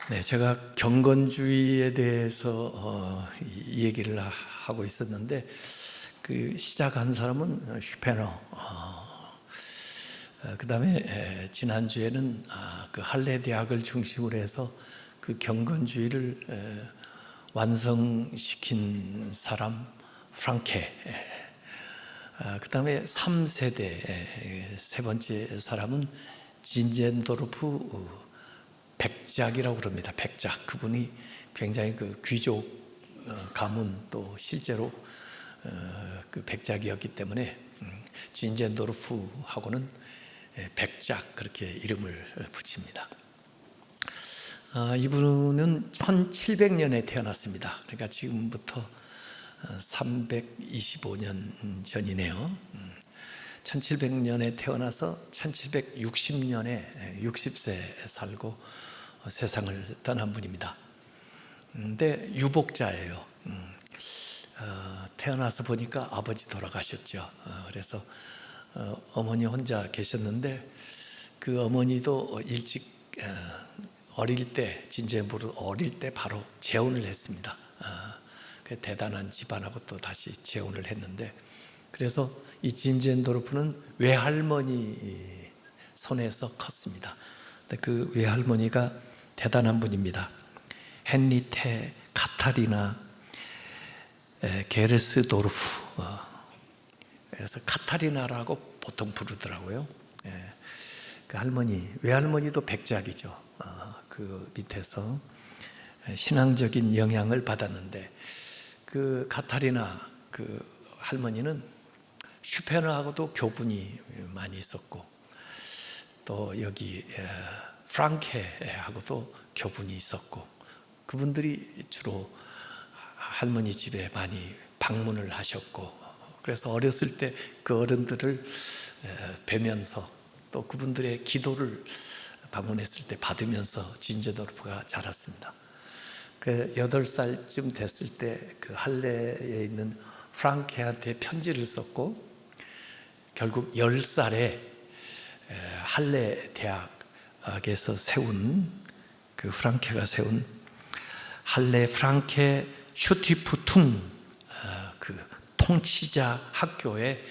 네, 제가 경건주의에 대해서 이 얘기를 하고 있었는데 그 시작한 사람은 슈페너. 그다음에 지난주에는 그 할레 대학을 중심으로 해서 그 경건주의를 완성시킨 사람 프랑케. 그다음에 3세대 세 번째 사람은 진젠도르프 백작이라고 그럽니다. 백작. 그분이 굉장히 그 귀족 가문 또 실제로 그 백작이었기 때문에 진젠도르프하고는 백작 그렇게 이름을 붙입니다. 이분은 1700년에 태어났습니다. 그러니까 지금부터 325년 전이네요. 1700년에 태어나서 1760년에 60세 살고 세상을 떠난 분입니다. 근데 유복자예요. 태어나서 보니까 아버지 돌아가셨죠. 그래서 어머니 혼자 계셨는데 그 어머니도 일찍 어릴 때 진제부로 어릴 때 바로 재혼을 했습니다. 대단한 집안하고 또 다시 재혼을 했는데 그래서 이 진젠도르프는 외할머니 손에서 컸습니다. 그 외할머니가 대단한 분입니다. 헨리테 카타리나 게르스도르프. 그래서 카타리나라고 보통 부르더라고요. 그 할머니, 외할머니도 백작이죠. 그 밑에서 신앙적인 영향을 받았는데 그 카타리나 그 할머니는 슈페너하고도 교분이 많이 있었고 또 여기 프랑케하고도 교분이 있었고 그분들이 주로 할머니 집에 많이 방문을 하셨고 그래서 어렸을 때 그 어른들을 뵈면서 또 그분들의 기도를 방문했을 때 받으면서 진제도르프가 자랐습니다. 8살쯤 됐을 때 그 할레에 있는 프랑케한테 편지를 썼고 결국 10살에 할레 대학에서 세운 그 프랑케가 세운 할레 프랑케 슈티프퉁 그 통치자 학교에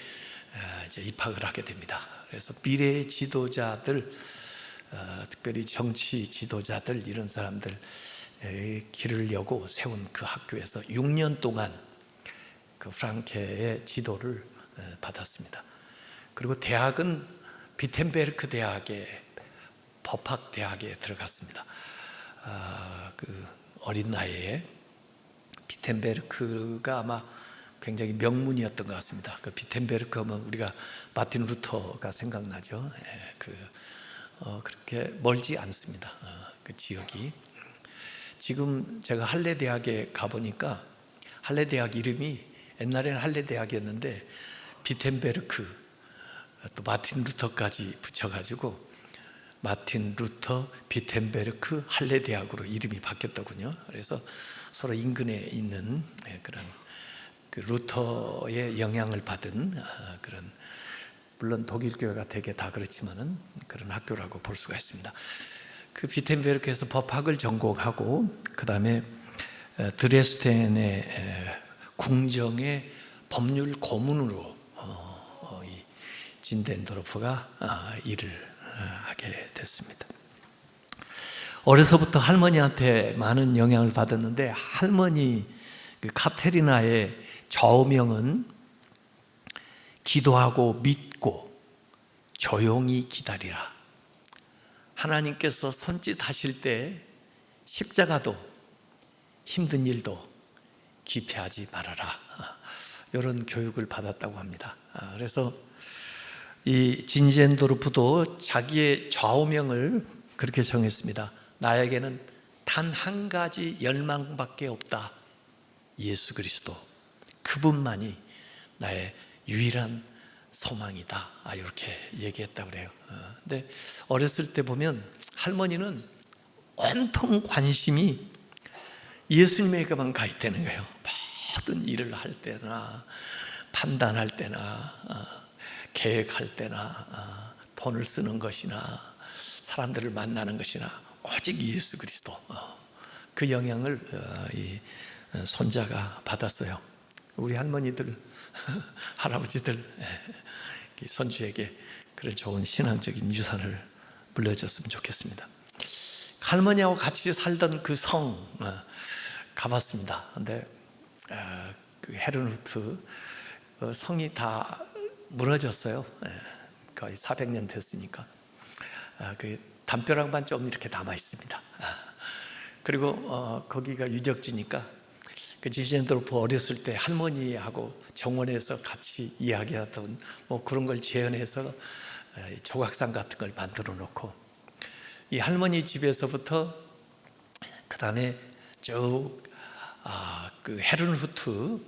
이제 입학을 하게 됩니다. 그래서 미래의 지도자들, 특별히 정치 지도자들 이런 사람들 길을 여고 세운 그 학교에서 6년 동안 그 프랑케의 지도를 받았습니다. 그리고 대학은 비텐베르크 대학에 법학 대학에 들어갔습니다. 그 어린 나이에 비텐베르크가 아마 굉장히 명문이었던 것 같습니다. 그 비텐베르크 하면 우리가 마틴 루터가 생각나죠. 그렇게 멀지 않습니다. 그 지역이. 지금 제가 할레 대학에 가보니까 할레 대학 이름이 옛날에는 할레 대학이었는데 비텐베르크 또 마틴 루터까지 붙여가지고 마틴 루터 비텐베르크 할레 대학으로 이름이 바뀌었더군요. 그래서 서로 인근에 있는 그런 그 루터의 영향을 받은 그런 물론 독일 교회가 되게 다 그렇지만은 그런 학교라고 볼 수가 있습니다. 그 비텐베르크에서 법학을 전공하고 그 다음에 드레스덴의 궁정의 법률 고문으로 이 진젠도르프가 일을 하게 됐습니다. 어려서부터 할머니한테 많은 영향을 받았는데 할머니 그 카테리나의 좌우명은 기도하고 믿고 조용히 기다리라. 하나님께서 손짓하실 때 십자가도 힘든 일도 기피하지 말아라. 이런 교육을 받았다고 합니다. 그래서 이 진젠도르프도 자기의 좌우명을 그렇게 정했습니다. 나에게는 단 한 가지 열망밖에 없다. 예수 그리스도. 그분만이 나의 유일한 소망이다. 이렇게 얘기했다고 그래요. 근데 어렸을 때 보면 할머니는 온통 관심이 예수님에게만 가 있다는 거예요. 모든 일을 할 때나 판단할 때나 계획할 때나 돈을 쓰는 것이나 사람들을 만나는 것이나 오직 예수 그리스도, 그 영향을 이 손자가 받았어요. 우리 할머니들, 할아버지들, 손주에게 그런 좋은 신앙적인 유산을 물려줬으면 좋겠습니다. 할머니하고 같이 살던 그 성 가봤습니다. 근데 그 헤르누트 성이 다 무너졌어요. 거의 400년 됐으니까. 그 담벼락만 좀 이렇게 남아 있습니다. 그리고 거기가 유적지니까 그 지젠도르프 어렸을 때 할머니하고 정원에서 같이 이야기하던 뭐 그런 걸 재현해서 조각상 같은 걸 만들어 놓고, 이 할머니 집에서부터 그 다음에 쭉 그 헤르누트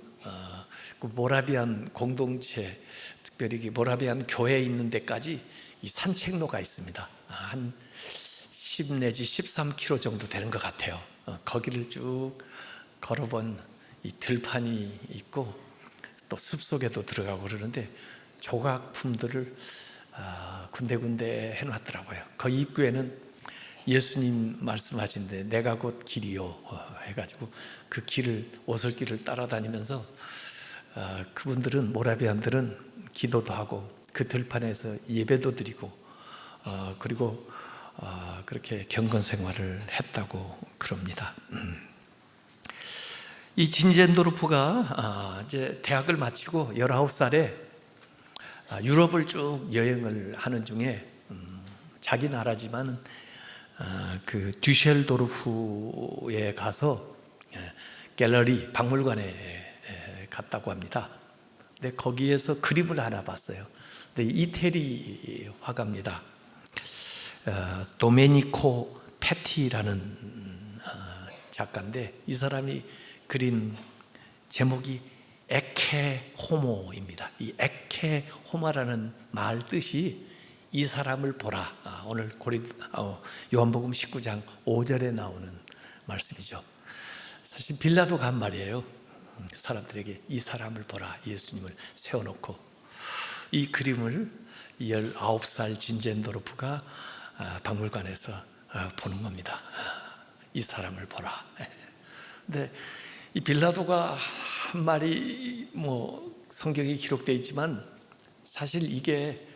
그 모라비안 공동체, 특별히 모라비안 교회에 있는 데까지 이 산책로가 있습니다. 한 10 내지 13km 정도 되는 것 같아요. 거기를 쭉 걸어본 이 들판이 있고 또 숲속에도 들어가고 그러는데 조각품들을 군데군데 해놨더라고요. 그 입구에는 예수님 말씀하신데 내가 곧 길이요 해가지고 그 길을, 오솔길을 따라다니면서 그분들은, 모라비안들은 기도도 하고 그 들판에서 예배도 드리고 그리고 그렇게 경건 생활을 했다고 그럽니다. 이 진젠도르프가 이제 대학을 마치고 19살에 유럽을 쭉 여행을 하는 중에 자기 나라지만 그 듀셀도르프에 가서 갤러리, 박물관에 갔다고 합니다. 근데 거기에서 그림을 하나 봤어요. 근데 이태리 화가입니다. 도메니코 페티라는 작가인데 이 사람이 그린 제목이 에케 호모입니다. 이 에케 호모라는 말 뜻이 이 사람을 보라. 오늘 요한복음 19장 5절에 나오는 말씀이죠. 사실 빌라도가 한 말이에요. 사람들에게 이 사람을 보라. 예수님을 세워놓고 이 그림을 19살 진젠도르프가 박물관에서 보는 겁니다. 이 사람을 보라. 근데 이 빌라도가 한 말이 뭐 성경에 기록되어 있지만 사실 이게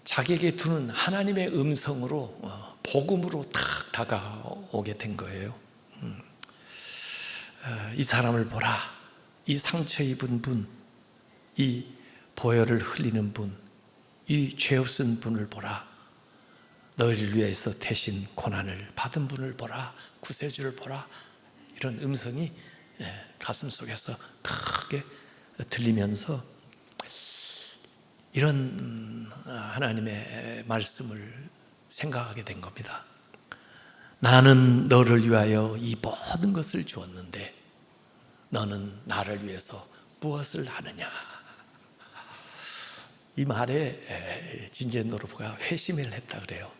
자기에게 두는 하나님의 음성으로 복음으로 탁 다가오게 된 거예요. 이 사람을 보라. 이 상처 입은 분, 이 보혈을 흘리는 분, 이 죄 없은 분을 보라. 너희를 위해서 대신 고난을 받은 분을 보라. 구세주를 보라. 이런 음성이 가슴 속에서 크게 들리면서 이런 하나님의 말씀을 생각하게 된 겁니다. 나는 너를 위하여 이 모든 것을 주었는데 너는 나를 위해서 무엇을 하느냐. 이 말에 진젠도르프가 회심을 했다 그래요.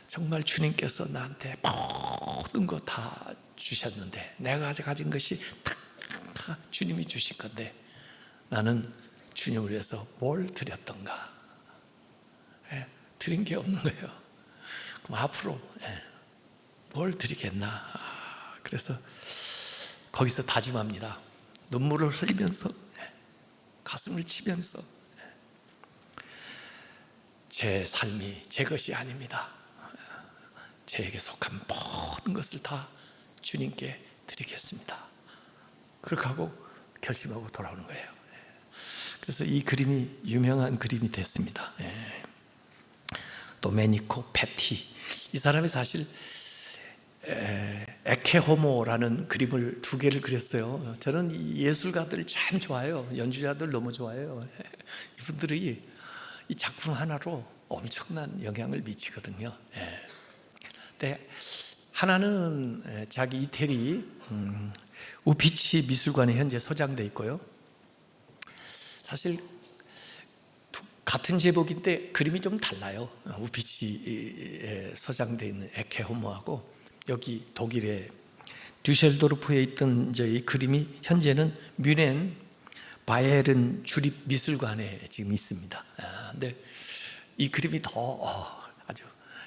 정말 주님께서 나한테 모든 거 다 주셨는데, 내가 가진 것이 다 주님이 주신 건데 나는 주님을 위해서 뭘 드렸던가? 드린 게 없는 거예요. 그럼 앞으로 뭘 드리겠나? 그래서 거기서 다짐합니다. 눈물을 흘리면서, 가슴을 치면서, 제 삶이 제 것이 아닙니다. 제게 속한 모든 것을 다 주님께 드리겠습니다. 그렇게 하고 결심하고 돌아오는 거예요. 그래서 이 그림이 유명한 그림이 됐습니다. 도메니코 페티, 이 사람이 사실 에케호모라는 그림을 2개를 그렸어요. 저는 이 예술가들 참 좋아해요. 연주자들 너무 좋아해요. 이분들이 이 작품 하나로 엄청난 영향을 미치거든요. 근데 하나는 자기 이태리 우피치 미술관에 현재 소장되어 있고요. 사실 같은 제목인데 그림이 좀 달라요. 우피치에 소장되어 있는 에케호모하고 여기 독일의 듀셀도르프에 있던 이제 이 그림이 현재는 뮌헨 바이에른 주립 미술관에 지금 있습니다. 근데 이 그림이 더 아주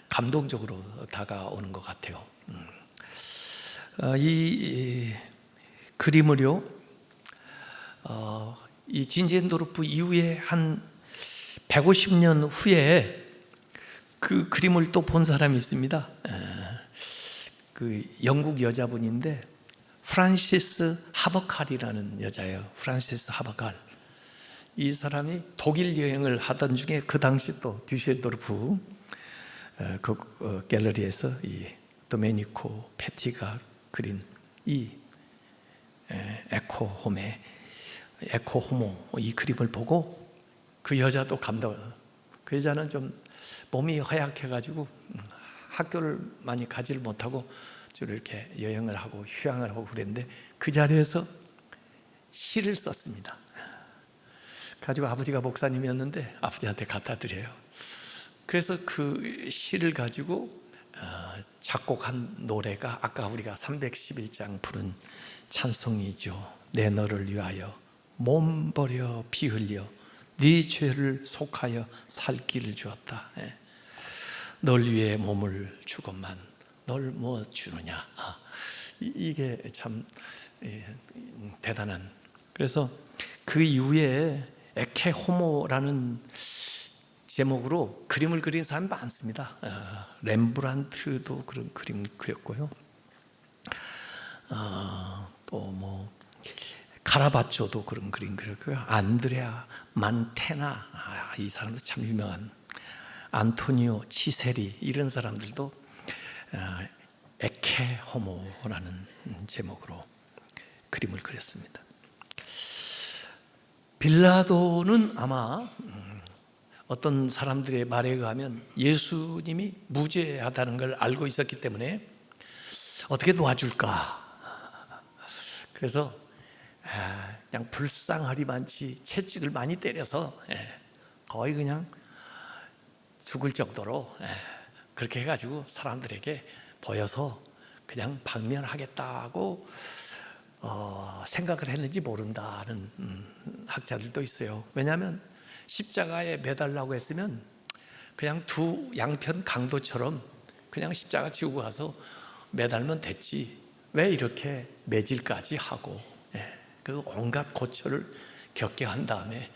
감동적으로 다가오는 것 같아요. 이 그림을요, 이 진젠도르프 이후에 한 150년 후에 그 그림을 또 본 사람이 있습니다. 그 영국 여자분인데 프란시스 하버칼이라는 여자예요. 프란시스 하버칼. 이 사람이 독일 여행을 하던 중에 그 당시 또 düsseldorf 그 갤러리에서 이 도메니코 페티가 그린 이 에코호모 이 그림을 보고 그 여자도 그 여자는 좀 몸이 허약해가지고 학교를 많이 가지를 못하고 주로 이렇게 여행을 하고 휴양을 하고 그랬는데 그 자리에서 시를 썼습니다. 가지고 아버지가 목사님이었는데 아버지한테 갖다 드려요. 그래서 그 시를 가지고 작곡한 노래가 아까 우리가 311장 부른 찬송이죠. 내 너를 위하여 몸 버려 피 흘려 네 죄를 속하여 살 길을 주었다. 널 위해 몸을 주건만 널 뭐 주느냐. 이게 참 대단한. 그래서 그 이후에 에케호모라는 제목으로 그림을 그린 사람이 많습니다. 렘브란트도 그런 그림 그렸고요. 또 뭐 카라바초도 그런 그림 그렸고요. 안드레아 만테나 이 사람도 참 유명한 안토니오 치세리 이런 사람들도 에케호모라는 제목으로 그림을 그렸습니다. 빌라도는 아마 어떤 사람들의 말에 의하면 예수님이 무죄하다는 걸 알고 있었기 때문에 어떻게 놓아줄까. 그래서 그냥 불쌍하리만치 채찍을 많이 때려서 거의 그냥 죽을 정도로 그렇게 해가지고 사람들에게 보여서 그냥 방면하겠다고 생각을 했는지 모른다는 학자들도 있어요. 왜냐하면 십자가에 매달라고 했으면 그냥 두 양편 강도처럼 그냥 십자가 지고 가서 매달면 됐지 왜 이렇게 매질까지 하고 그 온갖 고초를 겪게 한 다음에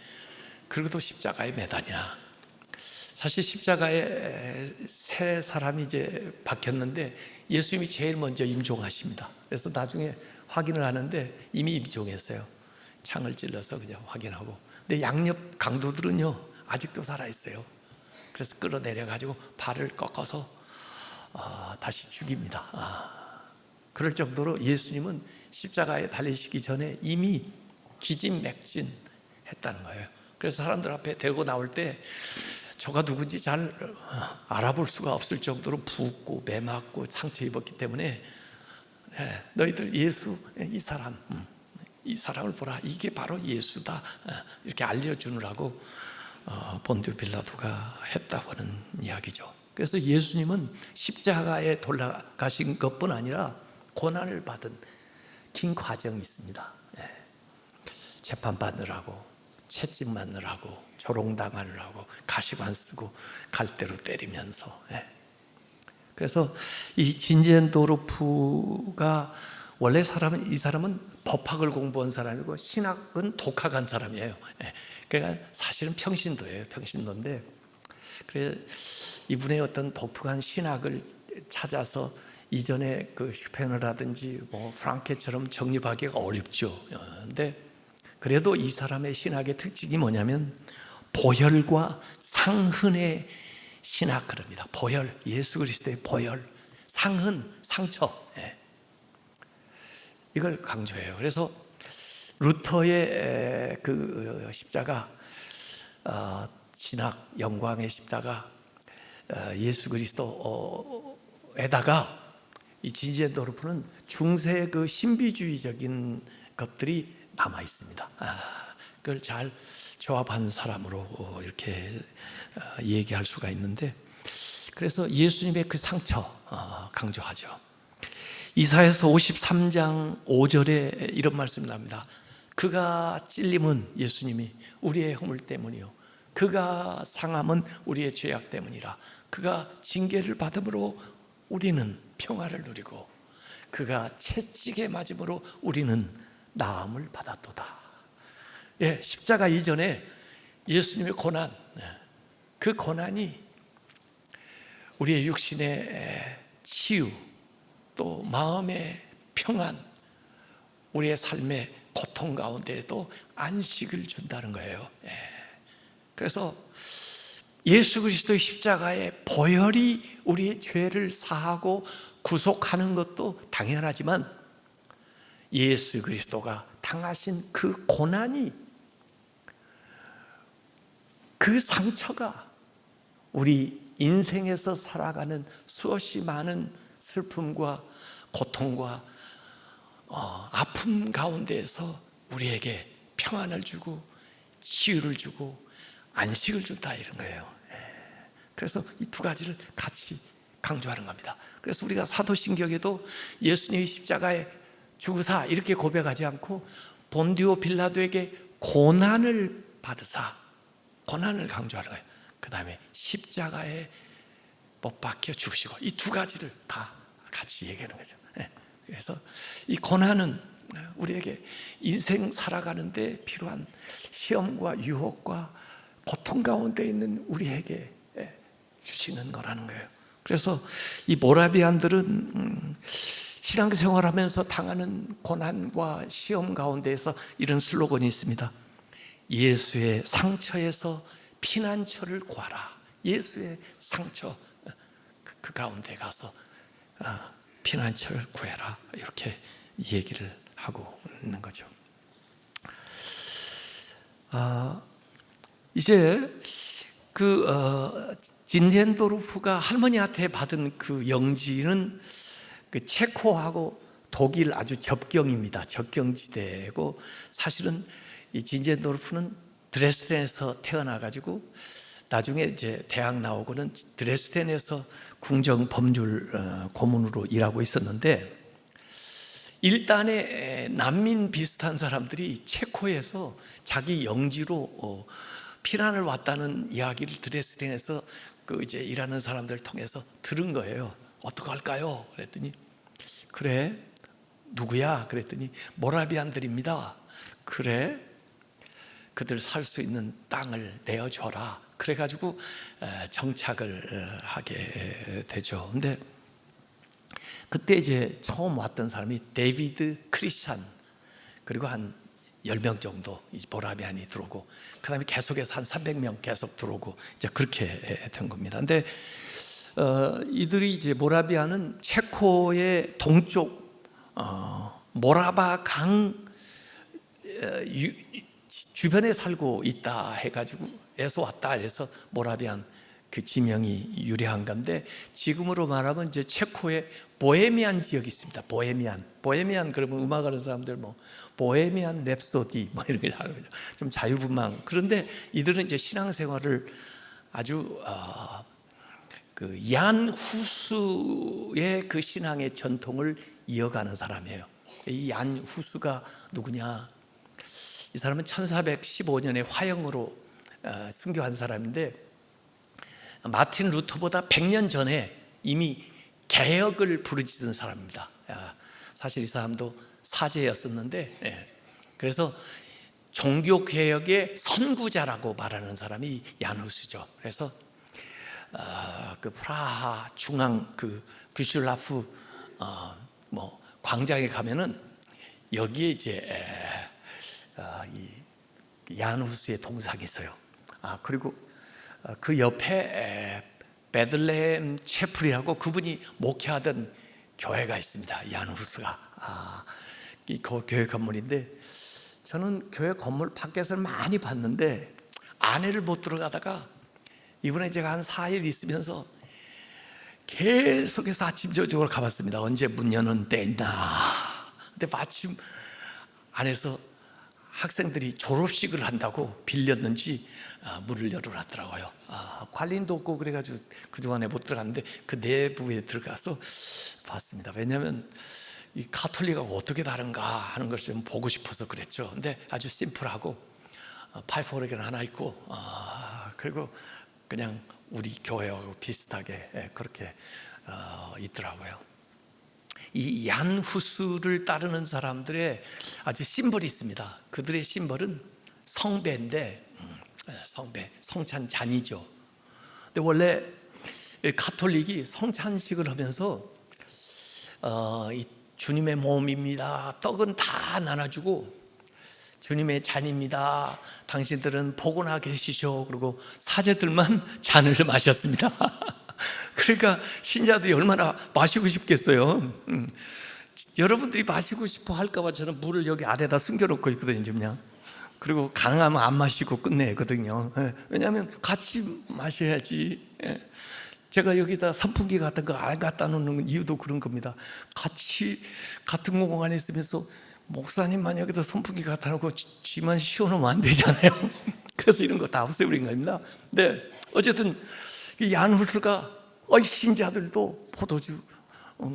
그리고 십자가에 매다냐. 사실 십자가에 세 사람이 이제 박혔는데 예수님이 제일 먼저 임종하십니다. 그래서 나중에 확인을 하는데 이미 임종했어요. 창을 찔러서 그냥 확인하고. 근데 양옆 강도들은요 아직도 살아있어요. 그래서 끌어내려가지고 발을 꺾어서 다시 죽입니다. 그럴 정도로 예수님은 십자가에 달리시기 전에 이미 기진맥진했다는 거예요. 그래서 사람들 앞에 데리고 나올 때 저가 누군지 잘 알아볼 수가 없을 정도로 붓고 매맞고 상처 입었기 때문에 너희들 예수 이 사람을 보라 이게 바로 예수다 이렇게 알려주느라고 본디오 빌라도가 했다고 하는 이야기죠. 그래서 예수님은 십자가에 돌아가신 것뿐 아니라 고난을 받은 긴 과정이 있습니다. 재판받느라고 채찍 맞느라고 조롱당하느라고 가시관 쓰고 갈대로 때리면서 그래서 이 진젠도르프가 원래 이 사람은 법학을 공부한 사람이고 신학은 독학한 사람이에요. 그러니까 사실은 평신도예요. 평신도인데 그래 이분의 어떤 독특한 신학을 찾아서 이전에 그 슈페너라든지 뭐 프랑케처럼 정립하기가 어렵죠. 그런데 그래도 이 사람의 신학의 특징이 뭐냐면 보혈과 상흔의 신학 그럽니다. 보혈, 예수 그리스도의 보혈, 상흔, 상처 이걸 강조해요. 그래서 루터의 그 십자가 신학 영광의 십자가 예수 그리스도에다가 이 진젠도르프는 중세 그 신비주의적인 것들이 남아 있습니다. 그걸 잘 조합한 사람으로 이렇게 얘기할 수가 있는데 그래서 예수님의 그 상처 강조하죠. 이사야서 53장 5절에 이런 말씀이 납니다. 그가 찔림은 예수님이 우리의 허물 때문이요 그가 상함은 우리의 죄악 때문이라 그가 징계를 받음으로 우리는 평화를 누리고 그가 채찍에 맞음으로 우리는 나음을 받았도다. 예, 십자가 이전에 예수님의 고난, 그 고난이 우리의 육신의 치유, 또 마음의 평안, 우리의 삶의 고통 가운데에도 안식을 준다는 거예요. 그래서 예수 그리스도의 십자가의 보혈이 우리의 죄를 사하고 구속하는 것도 당연하지만 예수 그리스도가 당하신 그 고난이, 그 상처가 우리 인생에서 살아가는 수없이 많은 슬픔과 고통과 아픔 가운데에서 우리에게 평안을 주고 치유를 주고 안식을 준다, 이런 거예요. 그래서 이 두 가지를 같이 강조하는 겁니다. 그래서 우리가 사도신경에도 예수님이 십자가에 죽으사 이렇게 고백하지 않고 본디오 빌라도에게 고난을 받으사, 고난을 강조하는 거예요. 그 다음에 십자가에 못 박혀 죽으시고, 이 두 가지를 다 같이 얘기하는 거죠. 그래서 이 고난은 우리에게 인생 살아가는데 필요한 시험과 유혹과 고통 가운데 있는 우리에게 주시는 거라는 거예요. 그래서 이 모라비안들은 신앙생활하면서 당하는 고난과 시험 가운데에서 이런 슬로건이 있습니다. 예수의 상처에서 피난처를 구하라. 예수의 상처, 그 가운데 가서 피난처를 구해라, 이렇게 얘기를 하고 있는 거죠. 이제 진젠도르프가 할머니한테 받은 그 영지는 그 체코하고 독일 아주 접경입니다. 접경지대고, 사실은 이 진젠도르프는 드레스덴에서 태어나가지고 나중에 이제 대학 나오고는 드레스덴에서 궁정 법률 고문으로 일하고 있었는데, 일단의 난민 비슷한 사람들이 체코에서 자기 영지로 피난을 왔다는 이야기를 드레스덴에서 이제 일하는 사람들 통해서 들은 거예요. 어떡할까요? 그랬더니, 그래, 누구야? 그랬더니 모라비안들입니다. 그래, 그들 살 수 있는 땅을 내어줘라. 그래가지고 정착을 하게 되죠. 근데 그때 이제 처음 왔던 사람이 데이비드 크리스찬, 그리고 한 10명 정도 모라비안이 들어오고, 그 다음에 계속해서 한 300명 계속 들어오고, 이제 그렇게 된 겁니다. 근데 이들이 이제 모라비안은 체코의 동쪽 모라바 강 주변에 살고 있다 해가지고 에서 왔다 해서 모라비안 그 지명이 유래한 건데, 지금으로 말하면 이제 체코의 보헤미안 지역이 있습니다. 보헤미안 그러면 음악하는 사람들 뭐 보헤미안 랩소디 뭐 이런 게 하는 거죠. 좀 자유분방. 그런데 이들은 이제 신앙생활을 아주 그 얀 후스의 그 신앙의 전통을 이어가는 사람이에요. 이 얀 후스가 누구냐? 이 사람은 1415년에 화영으로 순교한 사람인데, 마틴 루터보다 100년 전에 이미 개혁을 부르짖은 사람입니다. 사실 이 사람도 사제였었는데, 그래서 종교개혁의 선구자라고 말하는 사람이 얀 후스죠. 그래서 그 프라하 중앙 그 브리슐라프 뭐 광장에 가면은 여기에 이제 이 얀 후스의 동상이 있어요. 그리고 그 옆에 베들레헴 채플이라고 그분이 목회하던 교회가 있습니다. 얀 후스가 이 교회 건물인데, 저는 교회 건물 밖에서 많이 봤는데 안에를 못 들어가다가 이번에 제가 한 4일 있으면서 계속해서 아침 저녁으로 가봤습니다. 언제 문 여는 때 있나. 근데 마침 안에서 학생들이 졸업식을 한다고 빌렸는지 문을 열어놨더라고요. 관리인도 없고 그래가지고 그동안에 못 들어갔는데 그 내부에 들어가서 봤습니다. 왜냐하면 이 가톨릭하고 어떻게 다른가 하는 걸 좀 보고 싶어서 그랬죠. 근데 아주 심플하고 파이프 오르간 하나 있고, 그리고 그냥 우리 교회하고 비슷하게 그렇게 있더라고요. 이 얀후스를 따르는 사람들의 아주 심벌이 있습니다. 그들의 심벌은 성배인데, 성배, 성찬잔이죠. 근데 원래 가톨릭이 성찬식을 하면서 이 주님의 몸입니다, 떡은 다 나눠주고 주님의 잔입니다, 당신들은 보고나 계시죠. 그리고 사제들만 잔을 마셨습니다. 그러니까 신자들이 얼마나 마시고 싶겠어요. 여러분들이 마시고 싶어 할까봐 저는 물을 여기 아래다 숨겨놓고 있거든요, 그냥. 그리고 가능하면 안 마시고 끝내거든요. 왜냐하면 같이 마셔야지. 제가 여기다 선풍기 같은 거 안 갖다 놓는 이유도 그런 겁니다. 같이 같은 공간에 있으면서 목사님만 여기다 선풍기 갖다 놓고 지만 시원하면 안 되잖아요. 그래서 이런 거 다 없애버린 겁니다. 네, 어쨌든 이 얀후스가 신자들도 포도주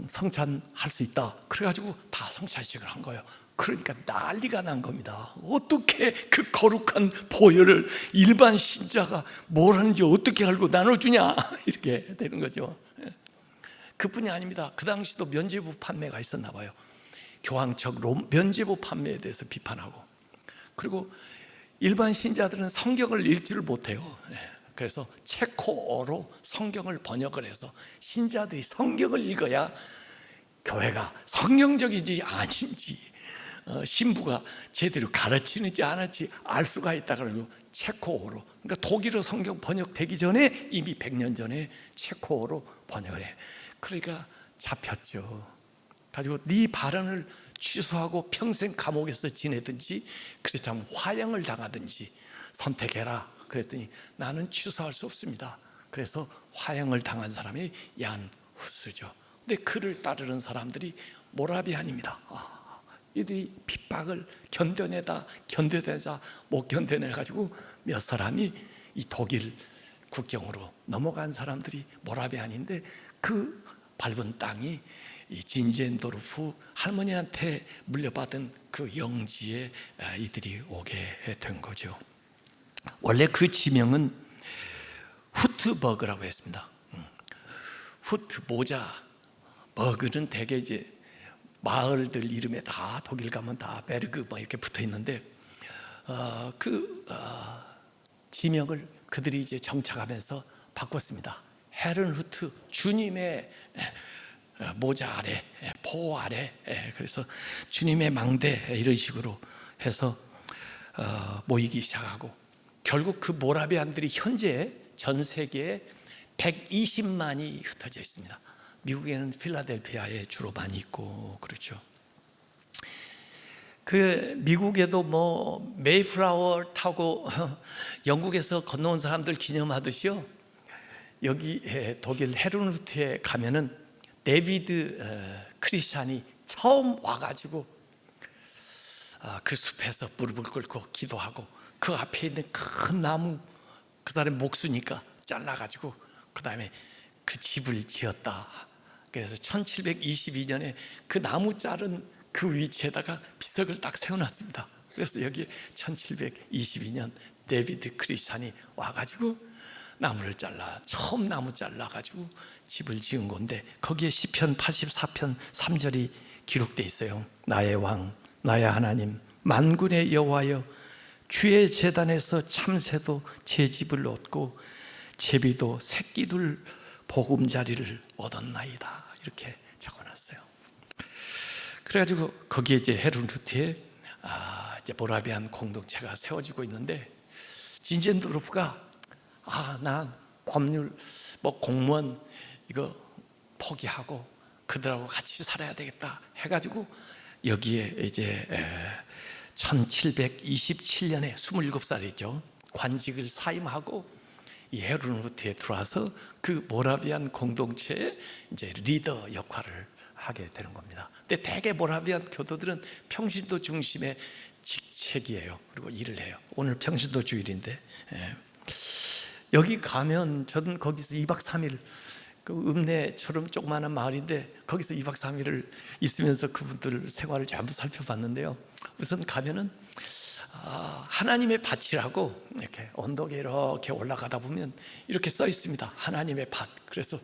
성찬할 수 있다, 그래가지고 다 성찬식을 한 거예요. 그러니까 난리가 난 겁니다. 어떻게 그 거룩한 보혈을 일반 신자가 뭘 하는지 어떻게 알고 나눠주냐, 이렇게 되는 거죠. 그뿐이 아닙니다. 그 당시도 면죄부 판매가 있었나 봐요. 교황청 면죄부 판매에 대해서 비판하고, 그리고 일반 신자들은 성경을 읽지를 못해요. 그래서 체코어로 성경을 번역을 해서 신자들이 성경을 읽어야 교회가 성경적인지 아닌지, 신부가 제대로 가르치는지 안 하는지 알 수가 있다. 그러고 체코어로, 그러니까 독일어 성경 번역되기 전에 이미 100년 전에 체코어로 번역을 해. 그러니까 잡혔죠. 가지고 네 발언을 취소하고 평생 감옥에서 지내든지, 그렇다면 화형을 당하든지 선택해라. 그랬더니 나는 취소할 수 없습니다. 그래서 화형을 당한 사람이 얀후스죠. 근데 그를 따르는 사람들이 모라비안입니다. 이들이 핍박을 견뎌내다 못 견뎌내가지고 몇 사람이 이 독일 국경으로 넘어간 사람들이 모라비안인데, 그 밟은 땅이 이 진젠도르프 할머니한테 물려받은 그 영지에 이들이 오게 된 거죠. 원래 그 지명은 후트버그라고 했습니다. 후트 모자, 버그는 대개 이제 마을들 이름에 다 독일 가면 다 베르그 뭐 이렇게 붙어 있는데, 지명을 그들이 이제 정착하면서 바꿨습니다. 헤른후트, 주님의 모자 아래, 포 아래, 그래서 주님의 망대, 이런 식으로 해서 모이기 시작하고, 결국 그 모라비안들이 현재 전 세계에 120만이 흩어져 있습니다. 미국에는 필라델피아에 주로 많이 있고 그렇죠. 그 미국에도 뭐 메이플라워 타고 영국에서 건너온 사람들 기념하듯이요, 여기 독일 헤른후트에 가면은 데비드 크리스찬이 처음 와가지고 그 숲에서 무릎을 꿇고 기도하고, 그 앞에 있는 큰 나무, 그 사람의 목수니까 잘라가지고 그 다음에 그 집을 지었다. 그래서 1722년에 그 나무 자른 그 위치에다가 비석을 딱 세워놨습니다. 그래서 여기 1722년 데비드 크리스찬이 와가지고 나무를 잘라, 처음 나무 잘라가지고 집을 지은 건데, 거기에 시편 84편 3절이 기록되어 있어요. 나의 왕, 나의 하나님, 만군의 여호와여, 주의 제단에서 참새도 제 집을 얻고 제비도 새끼들 보금자리를 얻었나이다, 이렇게 적어놨어요. 그래가지고 거기에 이제 헤른후트에 이제 모라비안 공동체가 세워지고 있는데, 진젠도르프가 난 법률 뭐 공무원 이거 포기하고 그들하고 같이 살아야 되겠다 해가지고 여기에 이제 1727년에 27살이죠. 관직을 사임하고 이 헤른후트에 들어와서 그 모라비안 공동체의 이제 리더 역할을 하게 되는 겁니다. 근데 대개 모라비안 교도들은 평신도 중심의 직책이에요. 그리고 일을 해요. 오늘 평신도 주일인데, 여기 가면 저는 거기서 2박 3일, 그 읍내처럼 조그마한 마을인데 거기서 2박 3일을 있으면서 그분들 생활을 전부 살펴봤는데요, 우선 가면은 하나님의 밭이라고 이렇게 언덕에 이렇게 올라가다 보면 이렇게 써 있습니다. 하나님의 밭. 그래서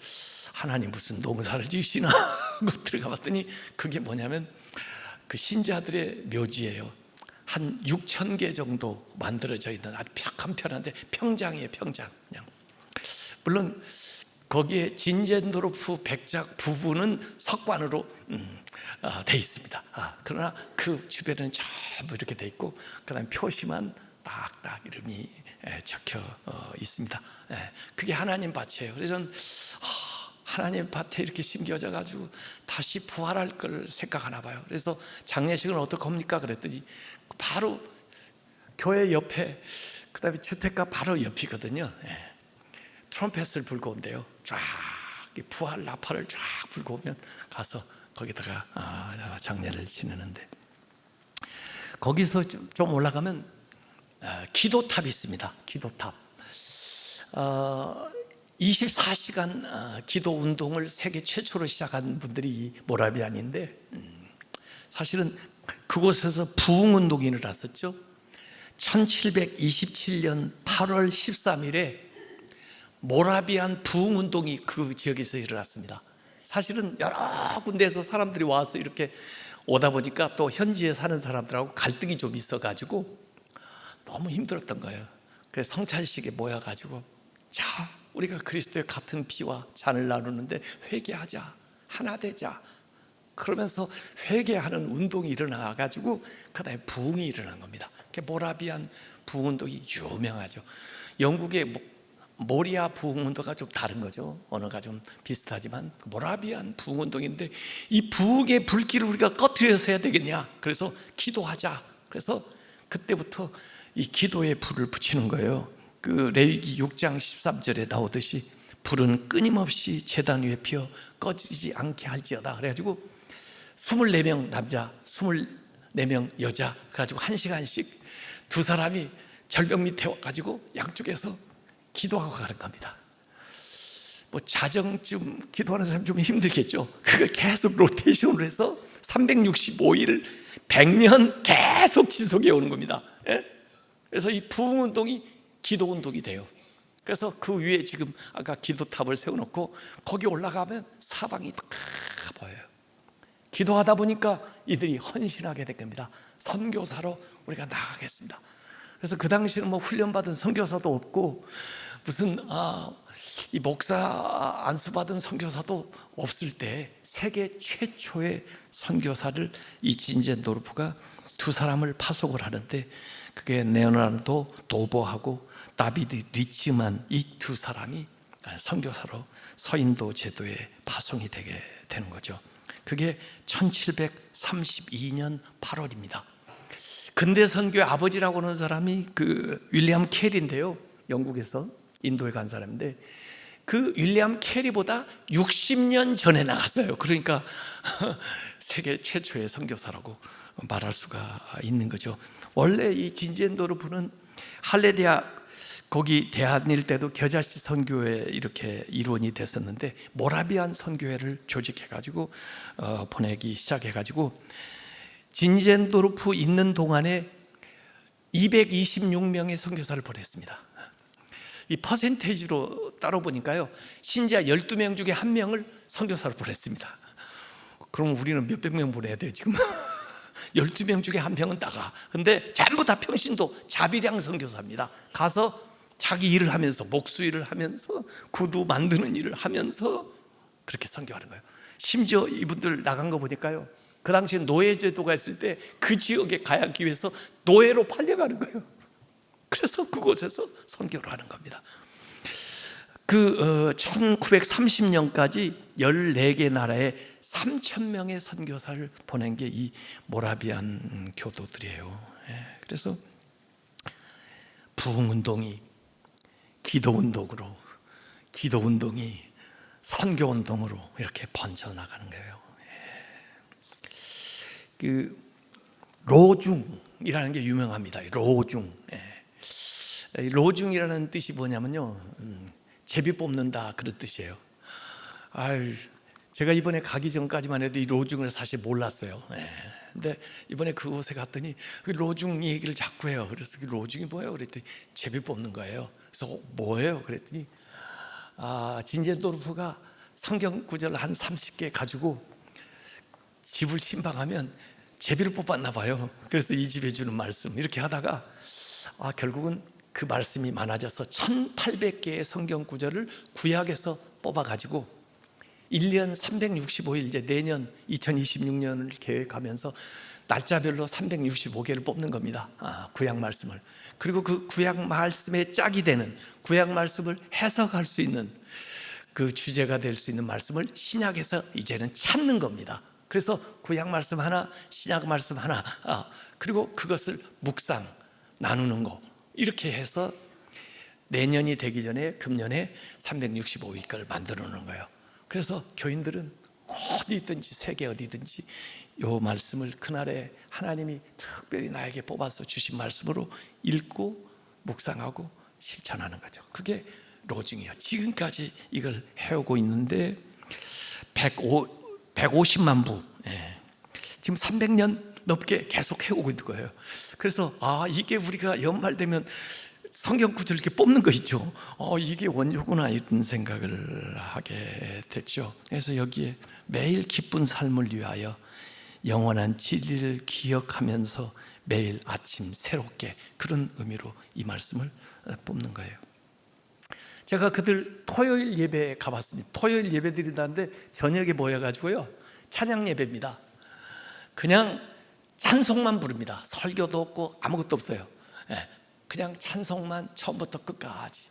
하나님 무슨 농사를 지으시나 하고 들어가 봤더니 그게 뭐냐면 그 신자들의 묘지예요. 한 6,000개 정도 만들어져 있는 아주 한편한데 평장이에요. 평장. 그냥. 물론 거기에 진젠도르프 백작 부부는 석관으로 돼 있습니다. 그러나 그 주변에는 전부 이렇게 돼 있고, 그다음에 표시만 딱딱 이름이 적혀 있습니다. 그게 하나님 밭이에요. 그래서 저는 하나님 밭에 이렇게 심겨져 가지고 다시 부활할 걸 생각하나 봐요. 그래서 장례식은 어떡합니까? 그랬더니 바로 교회 옆에, 그다음에 주택가 바로 옆이거든요. 트럼펫을 불고 온대요. 쫙 부활 나팔을 쫙 불고 오면 가서 거기다가 장례를 지내는데, 거기서 좀 올라가면 기도탑이 있습니다. 기도탑. 24시간 기도 운동을 세계 최초로 시작한 분들이 모라비안인데, 사실은 그곳에서 부흥 운동이 일어났었죠. 1727년 8월 13일에 모라비안 부흥 운동이 그 지역에서 일어났습니다. 사실은 여러 군데에서 사람들이 와서 이렇게 오다 보니까 또 현지에 사는 사람들하고 갈등이 좀 있어가지고 너무 힘들었던 거예요. 그래서 성찬식에 모여가지고, 자, 우리가 그리스도의 같은 피와 잔을 나누는데 회개하자, 하나 되자, 그러면서 회개하는 운동이 일어나가지고 그다음에 부흥이 일어난 겁니다. 모라비안 부흥 운동이 유명하죠. 영국의 모리아 부흥 운동과 좀 다른 거죠. 언어가 좀 비슷하지만 모라비안 부흥 운동인데, 이 부흥의 불길을 우리가 꺼트려서 해야 되겠냐, 그래서 기도하자. 그래서 그때부터 이 기도의 불을 붙이는 거예요. 그 레위기 6장 13절에 나오듯이 불은 끊임없이 제단 위에 피어 꺼지지 않게 할지어다. 그래가지고 24명 남자, 24명 여자, 그래가지고 1시간씩 두 사람이 절벽 밑에 와가지고 양쪽에서 기도하고 가는 겁니다. 뭐 자정쯤 기도하는 사람 좀 힘들겠죠. 그걸 계속 로테이션으로 해서 365일 100년 계속 지속해 오는 겁니다. 그래서 이 부흥 운동이 기도 운동이 돼요. 그래서 그 위에 지금 아까 기도탑을 세워놓고 거기 올라가면 사방이 다 보여요. 기도하다 보니까 이들이 헌신하게 된 겁니다. 선교사로 우리가 나가겠습니다. 그래서 그 당시에는 뭐 훈련받은 선교사도 없고, 무슨 이 목사 안수받은 선교사도 없을 때 세계 최초의 선교사를 이 진젠도르프가 두 사람을 파송을 하는데, 그게 레오나르도 도보하고 다비드 리츠만, 이 두 사람이 선교사로 서인도 제도에 파송이 되게 되는 거죠. 그게 1732년 8월입니다. 근대 선교의 아버지라고 하는 사람이 그 윌리엄 캐리인데요. 영국에서 인도에 간 사람인데, 그 윌리엄 캐리보다 60년 전에 나갔어요. 그러니까 세계 최초의 선교사라고 말할 수가 있는 거죠. 원래 이 진젠도르프는 할레대학 거기 대학일 때도 겨자씨 선교회 이렇게 일원이 됐었는데, 모라비안 선교회를 조직해가지고 보내기 시작해가지고 진젠도르프 있는 동안에 226명의 선교사를 보냈습니다. 이 퍼센테이지로 따로 보니까요, 신자 12명 중에 1명을 선교사로 보냈습니다. 그럼 우리는 몇백 명 보내야 돼요 지금? 12명 중에 1명은 나가. 근데 전부 다 평신도 자비량 선교사입니다. 가서 자기 일을 하면서, 목수 일을 하면서, 구두 만드는 일을 하면서 그렇게 선교하는 거예요. 심지어 이분들 나간 거 보니까요, 그 당시에 노예제도가 있을 때 그 지역에 가기 위해서 노예로 팔려가는 거예요. 그래서 그곳에서 선교를 하는 겁니다. 그 1930년까지 14개 나라에 3,000명의 선교사를 보낸 게 이 모라비안 교도들이에요. 그래서 부흥운동이 기도운동으로, 기도운동이 선교운동으로 이렇게 번져나가는 거예요. 그 로중이라는 게 유명합니다. 로중. 로중이라는 뜻이 뭐냐면요, 제비 뽑는다, 그런 뜻이에요. 제가 이번에 가기 전까지만 해도 이 로중을 사실 몰랐어요. 근데 이번에 그곳에 갔더니 그 로중 얘기를 자꾸 해요. 그래서 그 로중이 뭐예요? 그랬더니 제비 뽑는 거예요. 그래서 뭐예요? 그랬더니 진젠도르프가 성경 구절 한 30개 가지고 집을 신방하면 제비를 뽑았나 봐요. 그래서 이 집에 주는 말씀 이렇게 하다가 결국은 그 말씀이 많아져서 1800개의 성경 구절을 구약에서 뽑아가지고 1년 365일, 이제 내년 2026년을 계획하면서 날짜별로 365개를 뽑는 겁니다. 구약 말씀을. 그리고 그 구약 말씀의 짝이 되는, 구약 말씀을 해석할 수 있는 그 주제가 될 수 있는 말씀을 신약에서 이제는 찾는 겁니다. 그래서 구약 말씀 하나, 신약 말씀 하나, 그리고 그것을 묵상 나누는 거, 이렇게 해서 내년이 되기 전에 금년에 365일걸 만들어 놓은 거예요. 그래서 교인들은 어디 있든지, 세계 어디든지 이 말씀을 그날에 하나님이 특별히 나에게 뽑아서 주신 말씀으로 읽고 묵상하고 실천하는 거죠. 그게 로중이에요. 지금까지 이걸 해오고 있는데 150만 부, 지금 300년 넘게 계속 해오고 있는 거예요. 그래서 이게 우리가 연말 되면 성경 구절 이렇게 뽑는 거 있죠. 이게 원조구나, 이런 생각을 하게 됐죠. 그래서 여기에 매일 기쁜 삶을 위하여 영원한 진리를 기억하면서 매일 아침 새롭게, 그런 의미로 이 말씀을 뽑는 거예요. 제가 그들 토요일 예배에 가봤습니다. 토요일 예배 드린다는데 저녁에 모여가지고요, 찬양 예배입니다. 그냥 찬송만 부릅니다. 설교도 없고 아무것도 없어요. 그냥 찬송만 처음부터 끝까지.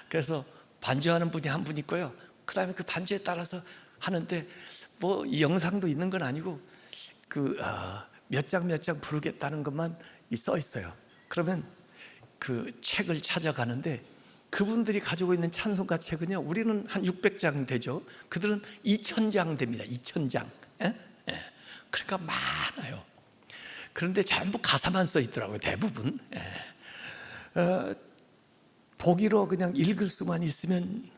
그래서 반주하는 분이 한 분 있고요, 그 다음에 그 반주에 따라서 하는데 뭐 이 영상도 있는 건 아니고 그 몇 장 몇 장 부르겠다는 것만 써 있어요. 그러면 그 책을 찾아가는데 그분들이 가지고 있는 찬송가 책은요, 우리는 한 600장 되죠. 그들은 2000장 됩니다. 2000장. 그러니까 많아요. 그런데 전부 가사만 써 있더라고요, 대부분. 독일어 그냥 읽을 수만 있으면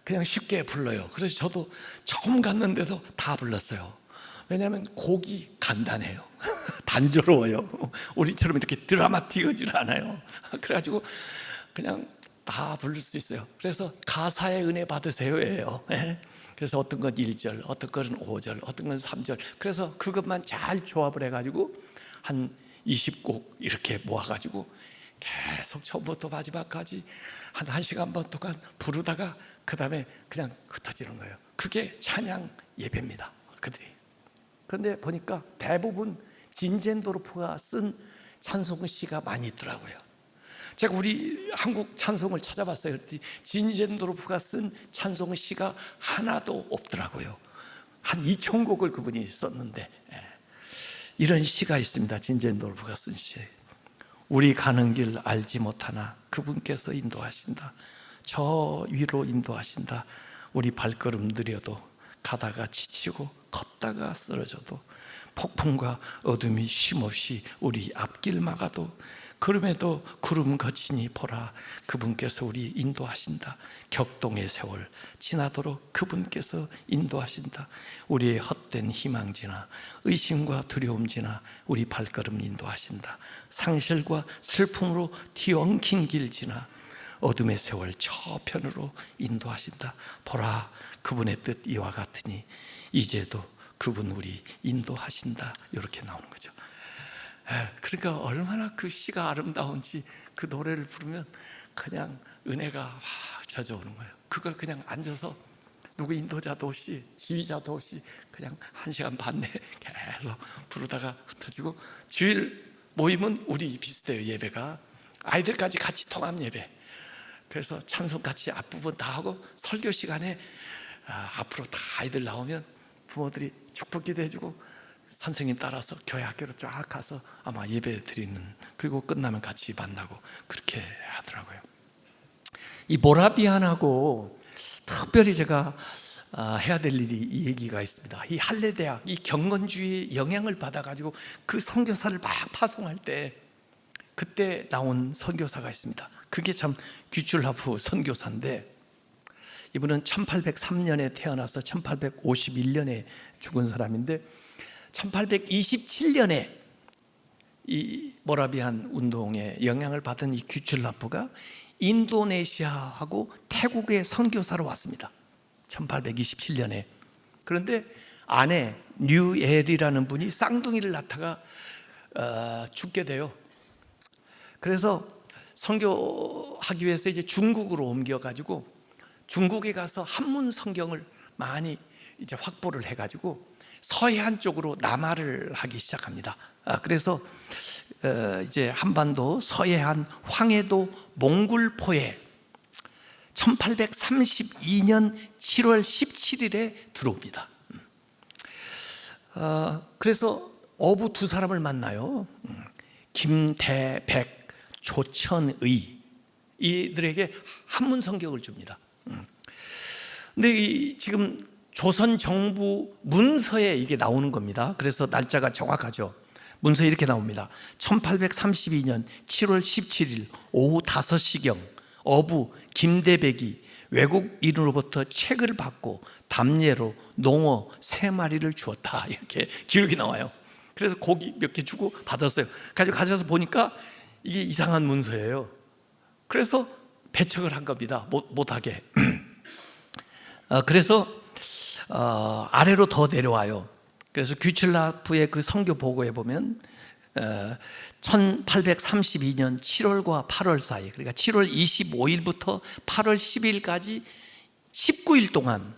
그냥 쉽게 불러요. 그래서 저도 처음 갔는데도 다 불렀어요. 왜냐하면 곡이 간단해요. 단조로워요. 우리처럼 이렇게 드라마틱하지 않아요. 그래가지고 그냥 다 부를 수 있어요. 그래서 가사의 은혜 받으세요예요. 그래서 어떤 건 1절, 어떤 건 5절, 어떤 건 3절. 그래서 그것만 잘 조합을 해가지고 한 20곡 이렇게 모아가지고 계속 처음부터 마지막까지 한 1시간 반 동안 부르다가 그 다음에 그냥 흩어지는 거예요. 그게 찬양 예배입니다, 그들이. 그런데 보니까 대부분 진젠도르프가 쓴 찬송시가 많이 있더라고요. 제가 우리 한국 찬송을 찾아봤어요. 그랬더니 진젠도르프가 쓴 찬송시가 하나도 없더라고요. 한 2000곡을 그분이 썼는데, 이런 시가 있습니다. 진젠도르프가 쓴 시. 우리 가는 길 알지 못하나 그분께서 인도하신다. 저 위로 인도하신다. 우리 발걸음 느려도 가다가 지치고 걷다가 쓰러져도 폭풍과 어둠이 쉼없이 우리 앞길 막아도 그럼에도 구름 거치니 보라, 그분께서 우리 인도하신다. 격동의 세월 지나도록 그분께서 인도하신다. 우리의 헛된 희망지나 의심과 두려움 지나 우리 발걸음 인도하신다. 상실과 슬픔으로 뒤엉킨 길 지나 어둠의 세월 저편으로 인도하신다. 보라, 그분의 뜻 이와 같으니 이제도 그분 우리 인도하신다. 이렇게 나오는 거죠. 그러니까 얼마나 그 시가 아름다운지 그 노래를 부르면 그냥 은혜가 확 젖어오는 거예요. 그걸 그냥 앉아서 누구 인도자도 없이 지휘자도 없이 그냥 1시간 반 내에 계속 부르다가 흩어지고, 주일 모임은 우리 비슷해요. 예배가 아이들까지 같이 통합 예배. 그래서 찬송 같이 앞부분 다 하고 설교 시간에 앞으로 다 아이들 나오면 부모들이 축복 기도해주고 선생님 따라서 교회 학교로 쫙 가서 아마 예배 드리는, 그리고 끝나면 같이 만나고 그렇게 하더라고요. 이 모라비안하고 특별히 제가 해야 될 일이 이 얘기가 있습니다. 이 할례대학, 이 경건주의의 영향을 받아가지고 그 선교사를 막 파송할 때 그때 나온 선교사가 있습니다. 그게 참 규출하프 선교사인데, 이분은 1803년에 태어나서 1851년에 죽은 사람인데 1827년에 이 모라비안 운동에 영향을 받은 이 규출라프가 인도네시아하고 태국의 선교사로 왔습니다. 1827년에. 그런데 아내 뉴엘이라는 분이 쌍둥이를 낳다가 죽게 돼요. 그래서 선교하기 위해서 이제 중국으로 옮겨가지고 중국에 가서 한문 성경을 많이 이제 확보를 해가지고 서해안 쪽으로 남하를 하기 시작합니다. 그래서 이제 한반도 서해안 황해도 몽골포에 1832년 7월 17일에 들어옵니다. 그래서 어부 두 사람을 만나요. 김대백, 조천의, 이들에게 한문 성경을 줍니다. 근데 지금 조선 정부 문서에 이게 나오는 겁니다. 그래서 날짜가 정확하죠. 문서에 이렇게 나옵니다. 1832년 7월 17일 오후 5시경 어부 김대백이 외국인으로부터 책을 받고 담례로 농어 3마리를 주었다, 이렇게 기록이 나와요. 그래서 고기 몇 개 주고 받았어요. 가져서 보니까 이게 이상한 문서예요. 그래서 배척을 한 겁니다. 못하게. 그래서 아래로 더 내려와요. 그래서 규출라프의 그 선교 보고에 보면 1832년 7월과 8월 사이, 그러니까 7월 25일부터 8월 10일까지 19일 동안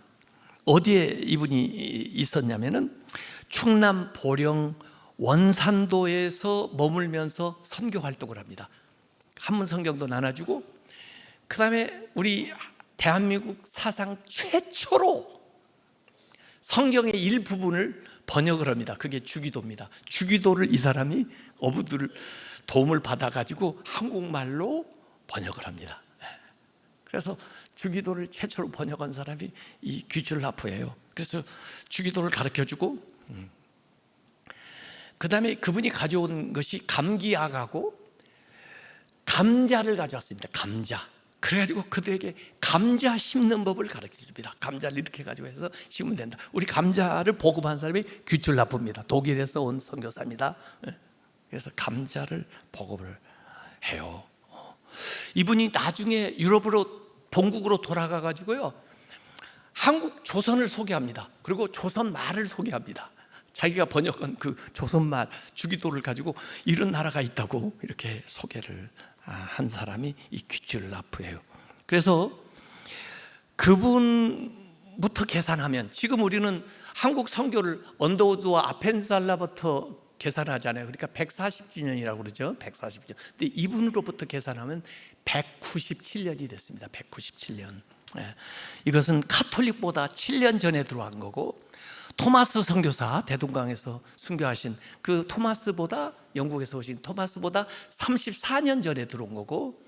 어디에 이분이 있었냐면은 충남 보령 원산도에서 머물면서 선교 활동을 합니다. 한문 성경도 나눠주고, 그 다음에 우리 대한민국 사상 최초로 성경의 일부분을 번역을 합니다. 그게 주기도입니다. 주기도를 이 사람이 어부들 도움을 받아가지고 한국말로 번역을 합니다. 그래서 주기도를 최초로 번역한 사람이 이 규출라프예요. 그래서 주기도를 가르쳐주고, 그 다음에 그분이 가져온 것이 감기약하고 감자를 가져왔습니다. 감자. 그래가지고 그들에게 감자 심는 법을 가르쳐줍니다. 감자를 이렇게 가지고 해서 심으면 된다. 우리 감자를 보급한 사람이 규출라프입니다. 독일에서 온 선교사입니다. 그래서 감자를 보급을 해요. 이분이 나중에 유럽으로 본국으로 돌아가가지고요, 한국 조선을 소개합니다. 그리고 조선 말을 소개합니다. 자기가 번역한 그 조선말 주기도를 가지고 이런 나라가 있다고 이렇게 소개를 한 사람이 이 규출라프예요. 그래서 그분부터 계산하면, 지금 우리는 한국 선교를 언더우드와 아펜살라부터 계산하잖아요. 그러니까 140주년이라고 그러죠. 140주년. 근데 이분으로부터 계산하면 197년이 됐습니다. 197년. 이것은 카톨릭보다 7년 전에 들어간 거고, 토마스 선교사, 대동강에서 순교하신 그 토마스보다, 영국에서 오신 토마스보다 34년 전에 들어온 거고,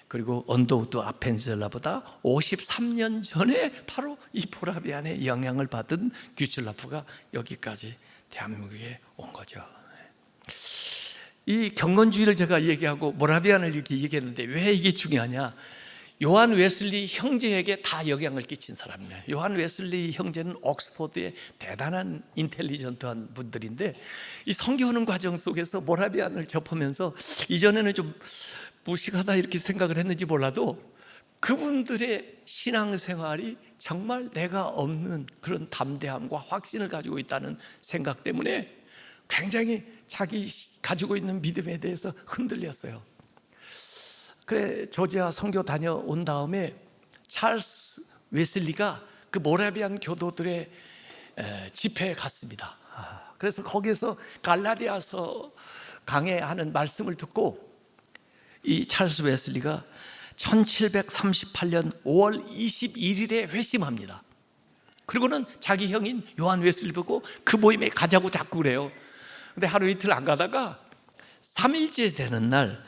그리고 언더우드 아펜셀라보다 53년 전에 바로 이 모라비안의 영향을 받은 규출라프가 여기까지 대한민국에 온 거죠. 이 경건주의를 제가 얘기하고 모라비안을 이렇게 얘기했는데 왜 이게 중요하냐? 요한 웨슬리 형제에게 다 영향을 끼친 사람이에요. 요한 웨슬리 형제는 옥스퍼드의 대단한 인텔리전트한 분들인데, 이 선교하는 과정 속에서 모라비안을 접하면서 이전에는 좀 무식하다 이렇게 생각을 했는지 몰라도 그분들의 신앙생활이 정말 내가 없는 그런 담대함과 확신을 가지고 있다는 생각 때문에 굉장히 자기 가지고 있는 믿음에 대해서 흔들렸어요. 그래, 조지아 선교 다녀온 다음에 찰스 웨슬리가 그 모라비안 교도들의 집회에 갔습니다. 그래서 거기서 갈라디아서 강해하는 말씀을 듣고 이 찰스 웨슬리가 1738년 5월 21일에 회심합니다. 그리고는 자기 형인 요한 웨슬리 보고 그 모임에 가자고 자꾸 그래요. 근데 하루 이틀 안 가다가 3일째 되는 날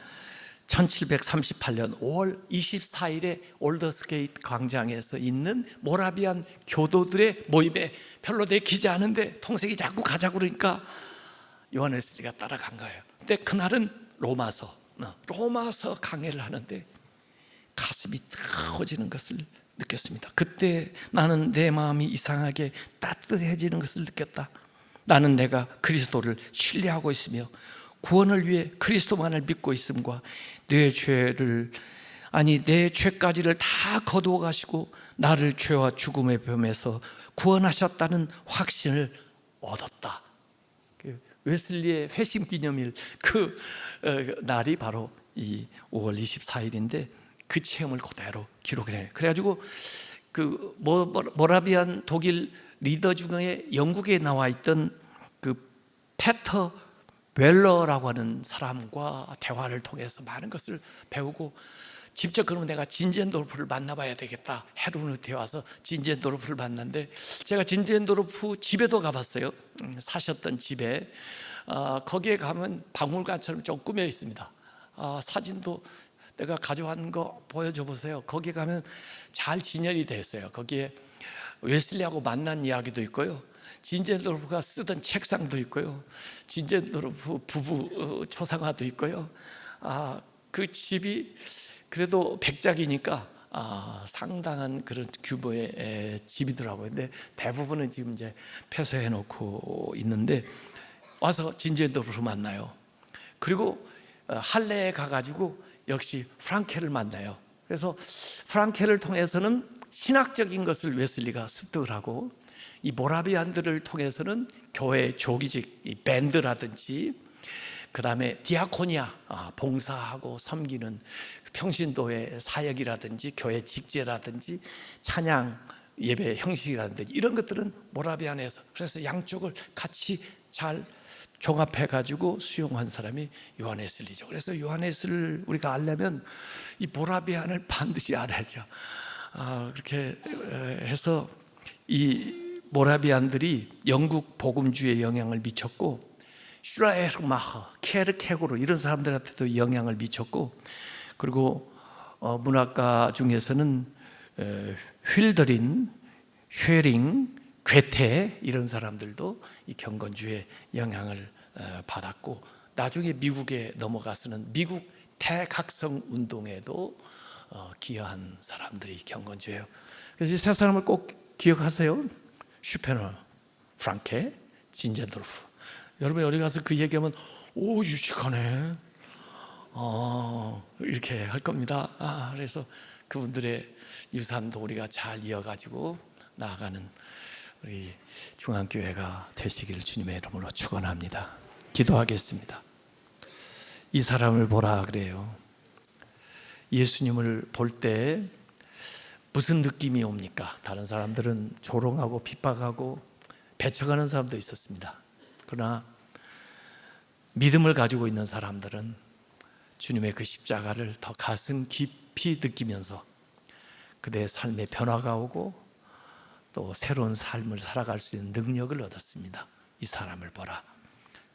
1738년 5월 24일에 올더스게이트 광장에서 있는 모라비안 교도들의 모임에 별로 내키지 않은데 동생이 자꾸 가자고 그러니까 요한 웨슬리가 따라간 거예요. 근데 그날은 로마서 강해를 하는데 가슴이 터지는 것을 느꼈습니다. 그때 나는 내 마음이 이상하게 따뜻해지는 것을 느꼈다. 나는 내가 그리스도를 신뢰하고 있으며 구원을 위해 그리스도만을 믿고 있음과 내 죄까지를 다 거두어 가시고 나를 죄와 죽음의 범에서 구원하셨다는 확신을 얻었다. 웨슬리의 회심 기념일 그 날이 바로 이 5월 24일인데 그 체험을 그대로 기록해요. 그래가지고 그 모라비안 독일 리더 중에 영국에 나와 있던 그 페터 웰러라고 하는 사람과 대화를 통해서 많은 것을 배우고, 직접 그러면 내가 진젠도르프를 만나봐야 되겠다. 헤르누트에 와서 진젠도르프를 만났는데, 제가 진젠도르프 집에도 가봤어요. 사셨던 집에. 거기에 가면 박물관처럼 좀 꾸며 있습니다. 사진도 내가 가져간 거 보여줘 보세요. 거기에 가면 잘 진열이 되어 있어요. 거기에 웨슬리하고 만난 이야기도 있고요, 진젠도르프가 쓰던 책상도 있고요, 진젠도르프 부부 초상화도 있고요. 그 집이 그래도 백작이니까 상당한 그런 규모의 집이더라고요. 근데 대부분은 지금 이제 폐쇄해 놓고 있는데, 와서 진젠도르프 만나요. 그리고 할레에 가가지고 역시 프랑케를 만나요. 그래서 프랑케를 통해서는 신학적인 것을 웨슬리가 습득을 하고, 이 모라비안들을 통해서는 교회 조기직, 이 밴드라든지, 그 다음에 디아코니아, 봉사하고 섬기는 평신도의 사역이라든지 교회 직제라든지 찬양 예배 형식이라든지 이런 것들은 모라비안에서, 그래서 양쪽을 같이 잘 종합해 가지고 수용한 사람이 요한 웨슬리죠. 그래서 요한 웨슬리를 우리가 알려면 이 모라비안을 반드시 알아야죠. 그렇게 해서 이 모라비안들이 영국 복음주의에 영향을 미쳤고, 슈라에르마허, 케르케고르 이런 사람들한테도 영향을 미쳤고, 그리고 문학가 중에서는 휠더린, 쉐링, 괴테 이런 사람들도 이 경건주의에 영향을 받았고, 나중에 미국에 넘어가서는 미국 대각성 운동에도 기여한 사람들이 경건주의예요. 그래서 이 세 사람을 꼭 기억하세요. 슈페너, 프랑케, 진젠도르프. 여러분 어디 가서 그 얘기하면 오 유식하네 이렇게 할 겁니다. 그래서 그분들의 유산도 우리가 잘 이어가지고 나아가는 우리 중앙교회가 되시기를 주님의 이름으로 축원합니다. 기도하겠습니다. 이 사람을 보라 그래요. 예수님을 볼 때 무슨 느낌이 옵니까? 다른 사람들은 조롱하고 핍박하고 배척하는 사람도 있었습니다. 그러나 믿음을 가지고 있는 사람들은 주님의 그 십자가를 더 가슴 깊이 느끼면서 그대의 삶에 변화가 오고 또 새로운 삶을 살아갈 수 있는 능력을 얻었습니다. 이 사람을 보라.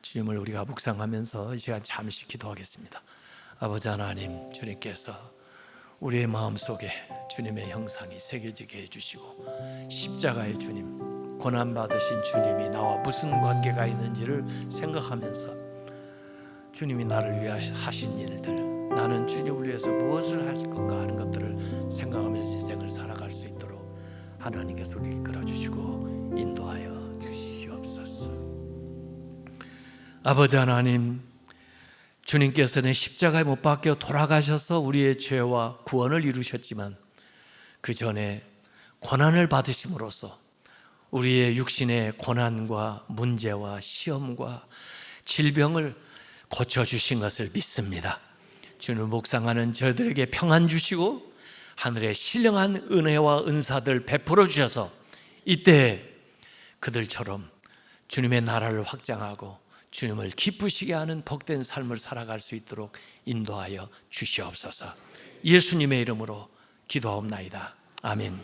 주님을 우리가 묵상하면서 이 시간 잠시 기도하겠습니다. 아버지 하나님, 주님께서 우리의 마음속에 주님의 형상이 새겨지게 해주시고, 십자가의 주님, 고난받으신 주님이 나와 무슨 관계가 있는지를 생각하면서 주님이 나를 위해 하신 일들, 나는 주님을 위해서 무엇을 하실 건가 하는 것들을 생각하면서 인생을 살아갈 수 있도록 하나님께서 우리를 이끌어주시고 인도하여 주시옵소서. 아버지 하나님, 주님께서는 십자가에 못 박혀 돌아가셔서 우리의 죄와 구원을 이루셨지만 그 전에 고난을 받으심으로써 우리의 육신의 고난과 문제와 시험과 질병을 고쳐주신 것을 믿습니다. 주님을 묵상하는 저희들에게 평안 주시고 하늘의 신령한 은혜와 은사들 베풀어 주셔서 이때 그들처럼 주님의 나라를 확장하고 주님을 기쁘시게 하는 복된 삶을 살아갈 수 있도록 인도하여 주시옵소서. 예수님의 이름으로 기도하옵나이다. 아멘.